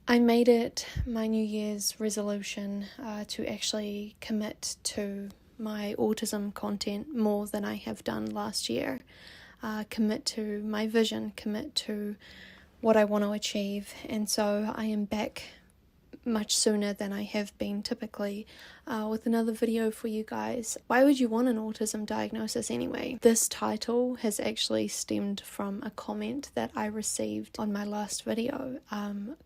I made it my New Year's resolution to actually commit to my autism content more than I have done last year. Commit to my vision, commit to what I want to achieve, and so I am back much sooner than I have been typically with another video for you guys. Why would you want an autism diagnosis anyway? This title has actually stemmed from a comment that I received on my last video.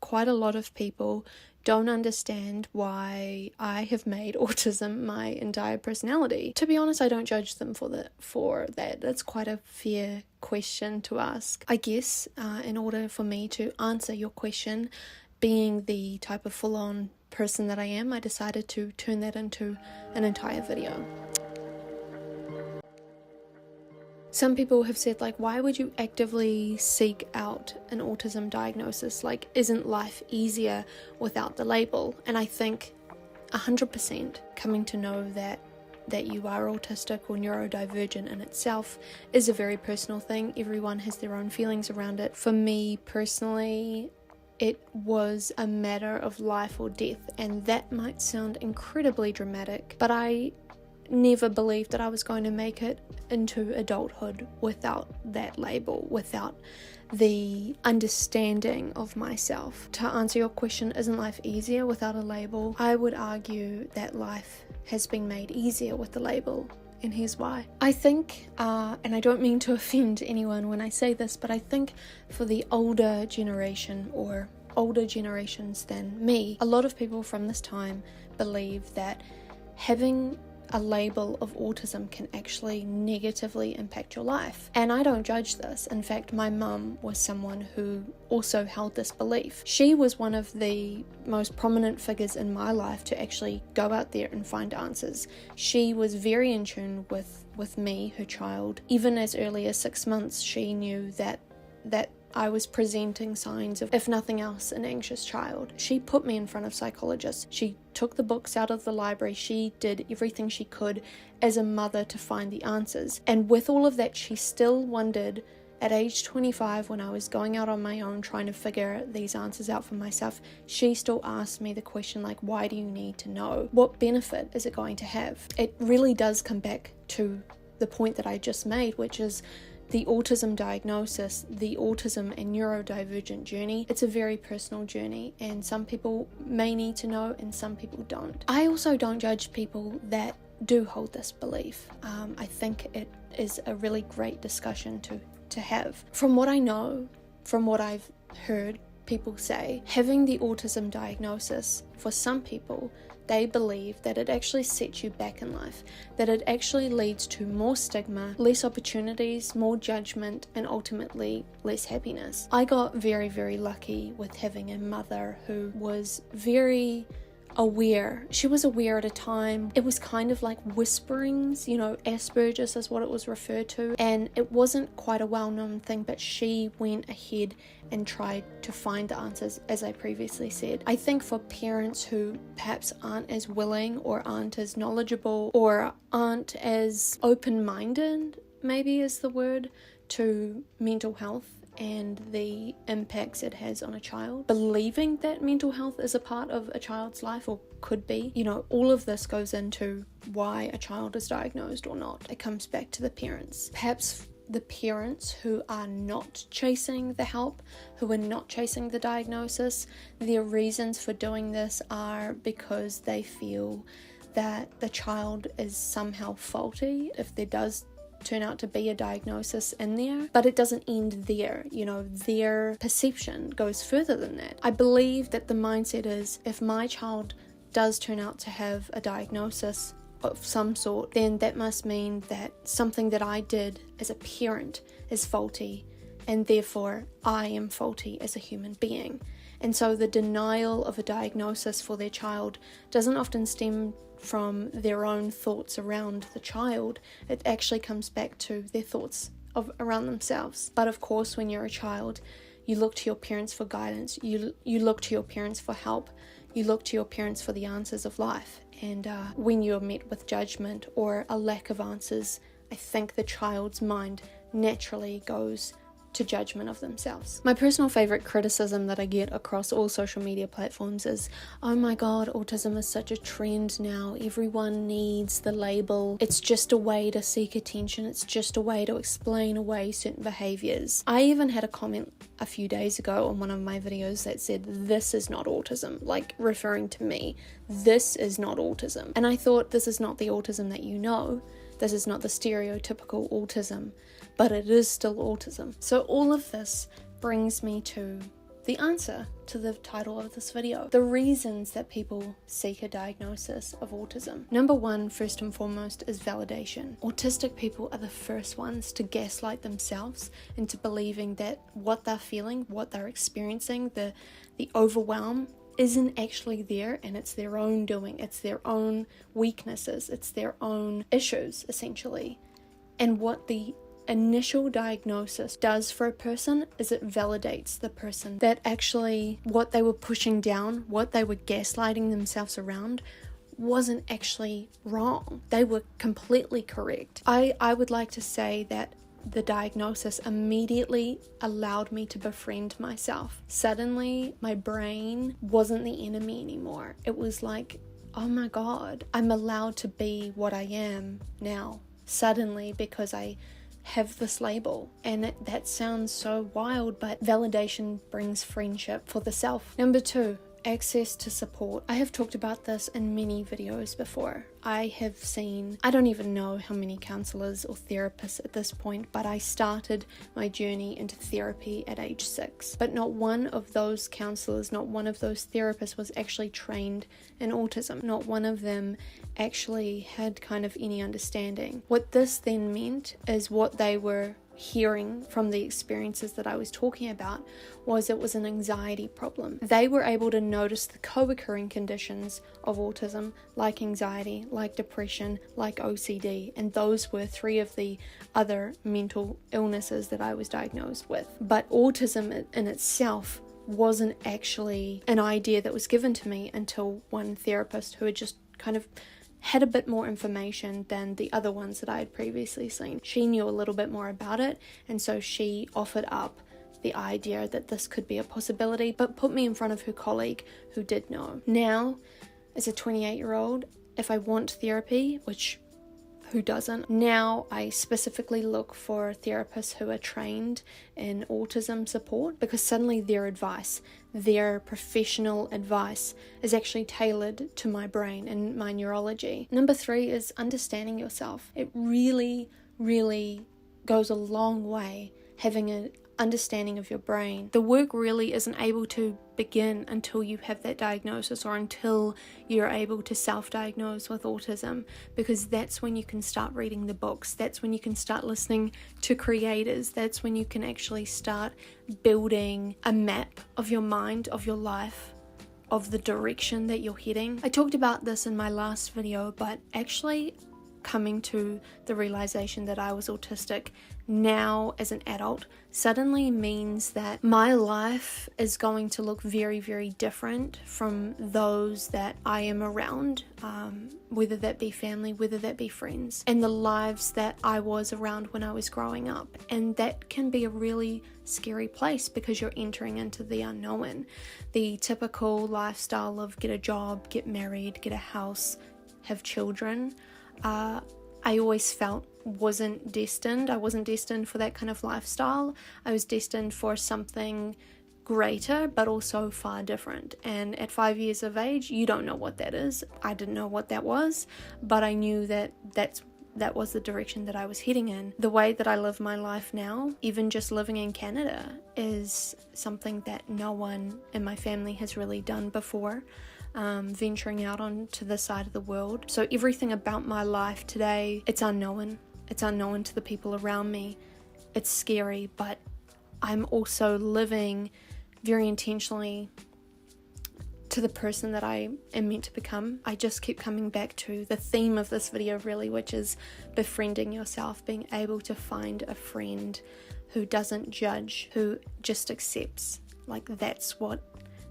Quite a lot of people don't understand why I have made autism my entire personality. To be honest, I don't judge them for that. That's quite a fair question to ask. I guess in order for me to answer your question, being the type of full-on person that I am, I decided to turn that into an entire video. Some people have said, why would you actively seek out an autism diagnosis? Isn't life easier without the label? And I think 100% coming to know that you are autistic or neurodivergent in itself is a very personal thing. Everyone has their own feelings around it. For me personally, it was a matter of life or death, and that might sound incredibly dramatic, but I never believed that I was going to make it into adulthood without that label, without the understanding of myself. To answer your question, isn't life easier without a label? I would argue that life has been made easier with the label, and here's why. I think, and I don't mean to offend anyone when I say this, but I think for the older generation or older generations than me, a lot of people from this time believe that having a label of autism can actually negatively impact your life. And I don't judge this. In fact, my mum was someone who also held this belief. She was one of the most prominent figures in my life to actually go out there and find answers. She was very in tune with me, her child. Even as early as 6 months, she knew that I was presenting signs of, if nothing else, an anxious child. She put me in front of psychologists. She took the books out of the library. She did everything she could as a mother to find the answers. And with all of that, she still wondered, at age 25, when I was going out on my own trying to figure these answers out for myself, she still asked me the question, why do you need to know? What benefit is it going to have? It really does come back to the point that I just made, which is the autism diagnosis, the autism and neurodivergent journey. It's a very personal journey, and some people may need to know and some people don't. I also don't judge people that do hold this belief. I think it is a really great discussion to have. From what I know, from what I've heard people say, having the autism diagnosis, for some people, they believe that it actually sets you back in life, that it actually leads to more stigma, less opportunities, more judgment, and ultimately less happiness. I got very, very lucky with having a mother who was very aware. She was aware at a time. It was kind of like whisperings, Asperger's is what it was referred to, and it wasn't quite a well-known thing, but she went ahead and tried to find the answers, as I previously said. I think for parents who perhaps aren't as willing or aren't as knowledgeable or aren't as open-minded, maybe is the word, to mental health and the impacts it has on a child, believing that mental health is a part of a child's life, or could be, all of this goes into why a child is diagnosed or not. It comes back to the parents. Perhaps the parents who are not chasing the help, who are not chasing the diagnosis, their reasons for doing this are because they feel that the child is somehow faulty if there does turn out to be a diagnosis in there, but it doesn't end there. Their perception goes further than that. I believe that the mindset is, if my child does turn out to have a diagnosis of some sort, then that must mean that something that I did as a parent is faulty, and therefore I am faulty as a human being. And so the denial of a diagnosis for their child doesn't often stem from their own thoughts around the child. It actually comes back to their thoughts around themselves. But of course, when you're a child, you look to your parents for guidance, you look to your parents for help, you look to your parents for the answers of life. And when you're met with judgment or a lack of answers, I think the child's mind naturally goes to judgment of themselves. My personal favorite criticism that I get across all social media platforms is, oh my god, autism is such a trend now. Everyone needs the label. It's just a way to seek attention. It's just a way to explain away certain behaviors. I even had a comment a few days ago on one of my videos that said, this is not autism, like referring to me. This is not autism. And I thought, this is not the autism that you know. This is not the stereotypical autism, but it is still autism. So all of this brings me to the answer to the title of this video. The reasons that people seek a diagnosis of autism. Number one, first and foremost, is validation. Autistic people are the first ones to gaslight themselves into believing that what they're feeling, what they're experiencing, the overwhelm isn't actually there, and it's their own doing. It's their own weaknesses. It's their own issues, essentially. And what the initial diagnosis does for a person is it validates the person that actually what they were pushing down, what they were gaslighting themselves around, wasn't actually wrong. They were completely correct. I would like to say that the diagnosis immediately allowed me to befriend myself. Suddenly, my brain wasn't the enemy anymore. It was like, oh my god, I'm allowed to be what I am now, suddenly, because I have this label. And that sounds so wild, but validation brings friendship for the self. Number two, access to support. I have talked about this in many videos before. I have seen, I don't even know how many counselors or therapists at this point, but I started my journey into therapy at age 6. But not one of those counselors, not one of those therapists was actually trained in autism. Not one of them actually had kind of any understanding. What this then meant is what they were hearing from the experiences that I was talking about was it was an anxiety problem. They were able to notice the co-occurring conditions of autism, like anxiety, like depression, like OCD, and those were 3 of the other mental illnesses that I was diagnosed with. But autism in itself wasn't actually an idea that was given to me until one therapist who had just kind of had a bit more information than the other ones that I had previously seen. She knew a little bit more about it, and so she offered up the idea that this could be a possibility, but put me in front of her colleague who did know. Now, as a 28-year-old, if I want therapy, which who doesn't? Now I specifically look for therapists who are trained in autism support, because suddenly their advice, their professional advice is actually tailored to my brain and my neurology. Number 3 is understanding yourself. It really, really goes a long way having an understanding of your brain. The work really isn't able to begin until you have that diagnosis, or until you're able to self-diagnose with autism, because that's when you can start reading the books, that's when you can start listening to creators, that's when you can actually start building a map of your mind, of your life, of the direction that you're heading. I talked about this in my last video, but actually coming to the realization that I was autistic now as an adult suddenly means that my life is going to look very, very different from those that I am around, whether that be family, whether that be friends, and the lives that I was around when I was growing up. And that can be a really scary place, because you're entering into the unknown. The typical lifestyle of get a job, get married, get a house, have children, I always felt wasn't destined. I wasn't destined for that kind of lifestyle. I was destined for something greater, but also far different. And at 5 years of age, you don't know what that is. I didn't know what that was, but I knew that that was the direction that I was heading in. The way that I live my life now, even just living in Canada, is something that no one in my family has really done before. Venturing out onto this side of the world. So everything about my life today, it's unknown. It's unknown to the people around me. It's scary, but I'm also living very intentionally to the person that I am meant to become. I just keep coming back to the theme of this video really, which is befriending yourself, being able to find a friend who doesn't judge, who just accepts. Like, that's what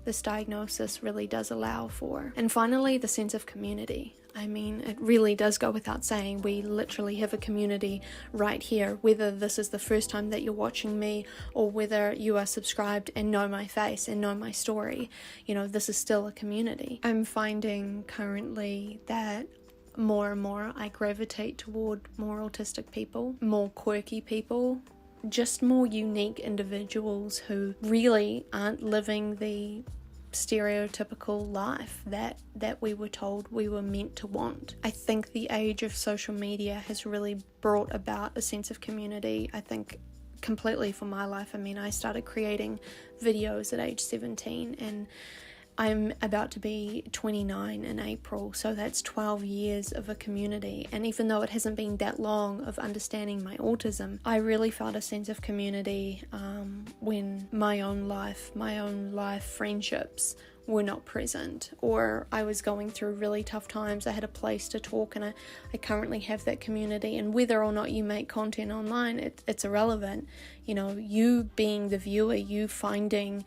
this diagnosis really does allow for. And finally, the sense of community. I mean, it really does go without saying, we literally have a community right here, whether this is the first time that you're watching me or whether you are subscribed and know my face and know my story. You know, this is still a community. I'm finding currently that more and more I gravitate toward more autistic people, more quirky people, just more unique individuals who really aren't living the stereotypical life that we were told we were meant to want. I think the age of social media has really brought about a sense of community, I think, completely for my life. I mean, I started creating videos at age 17 and I'm about to be 29 in April, so that's 12 years of a community. And even though it hasn't been that long of understanding my autism, I really felt a sense of community when my own life friendships were not present, or I was going through really tough times. I had a place to talk, and I currently have that community. And whether or not you make content online, it's irrelevant. You know, you being the viewer, you finding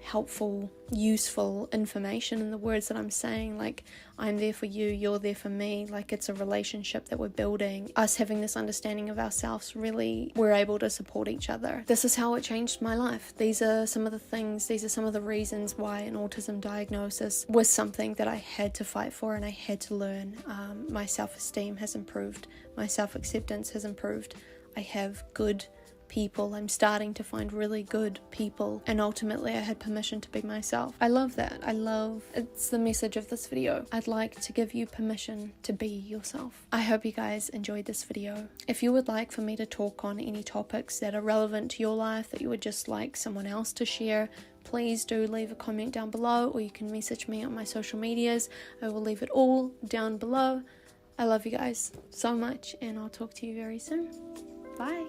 helpful, useful information in the words that I'm saying, like, I'm there for you, you're there for me, like, it's a relationship that we're building. Us having this understanding of ourselves, really, we're able to support each other. This is how it changed my life. These are some of the reasons why an autism diagnosis was something that I had to fight for and I had to learn. My self-esteem has improved, my self-acceptance has improved. I have good people. I'm starting to find really good people, and ultimately I had permission to be myself. I love that. It's the message of this video. I'd like to give you permission to be yourself. I hope you guys enjoyed this video. If you would like for me to talk on any topics that are relevant to your life, that you would just like someone else to share, please do leave a comment down below, or you can message me on my social medias. I will leave it all down below. I love you guys so much, and I'll talk to you very soon. Bye.